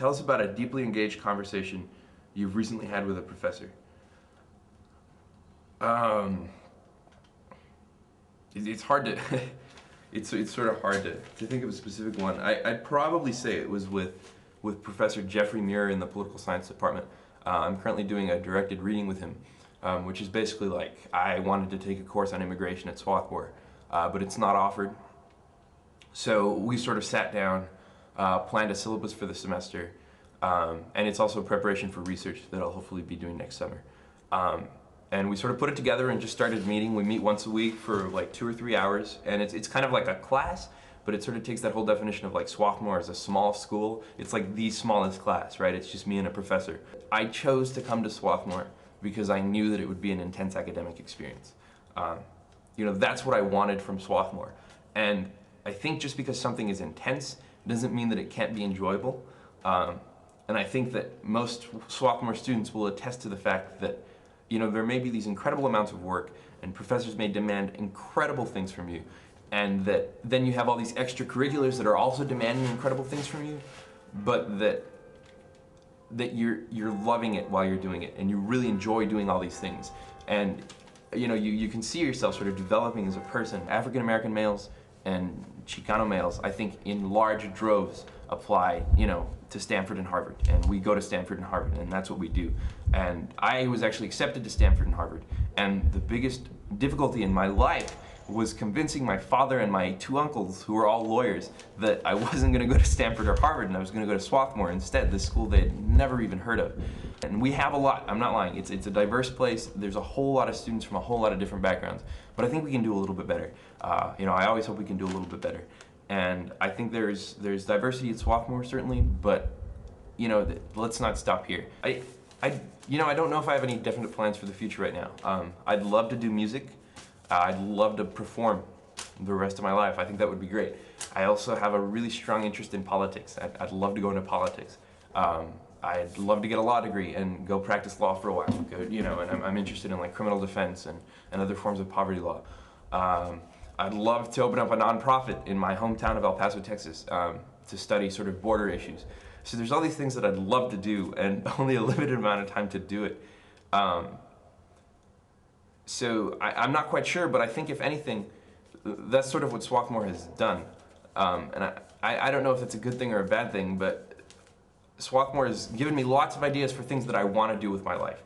Tell us about a deeply engaged conversation you've recently had with a professor. It's hard to, it's sort of hard to think of a specific one. I'd probably say it was with Professor Jeffrey Muir in the political science department. I'm currently doing a directed reading with him, which is basically like I wanted to take a course on immigration at Swarthmore, but it's not offered. So we sort of sat down, planned a syllabus for the semester, and it's also preparation for research that I'll hopefully be doing next summer. And we sort of put it together and just started meeting. We meet once a week for like 2 or 3 hours, and it's kind of like a class, but it sort of takes that whole definition of like Swarthmore as a small school. It's like the smallest class, right? It's just me and a professor. I chose to come to Swarthmore because I knew that it would be an intense academic experience. You know, that's what I wanted from Swarthmore. And I think just because something is intense doesn't mean that it can't be enjoyable. And I think that most Swarthmore students will attest to the fact that, you know, there may be these incredible amounts of work and professors may demand incredible things from you, and that then you have all these extracurriculars that are also demanding incredible things from you, but that you're loving it while you're doing it and you really enjoy doing all these things. And you know, you can see yourself sort of developing as a person. African American males and Chicano males, I think in large droves apply, you know, to Stanford and Harvard, and we go to Stanford and Harvard, and that's what we do. And I was actually accepted to Stanford and Harvard, and the biggest difficulty in my life was convincing my father and my 2 uncles, who were all lawyers, that I wasn't going to go to Stanford or Harvard and I was going to go to Swarthmore instead, this school they had never even heard of. And we have a lot, I'm not lying, it's a diverse place, there's a whole lot of students from a whole lot of different backgrounds, but I think we can do a little bit better. You know, I always hope we can do a little bit better. And I think there's diversity at Swarthmore, certainly, but you know, let's not stop here. You know, I don't know if I have any definite plans for the future right now. I'd love to do music. I'd love to perform the rest of my life. I think that would be great. I also have a really strong interest in politics. I'd love to go into politics. I'd love to get a law degree and go practice law for a while. You know, and I'm interested in like criminal defense and other forms of poverty law. I'd love to open up a nonprofit in my hometown of El Paso, Texas, to study sort of border issues. So there's all these things that I'd love to do, and only a limited amount of time to do it. So I'm not quite sure, but I think if anything, that's sort of what Swarthmore has done. And I don't know if it's a good thing or a bad thing, but Swarthmore has given me lots of ideas for things that I want to do with my life.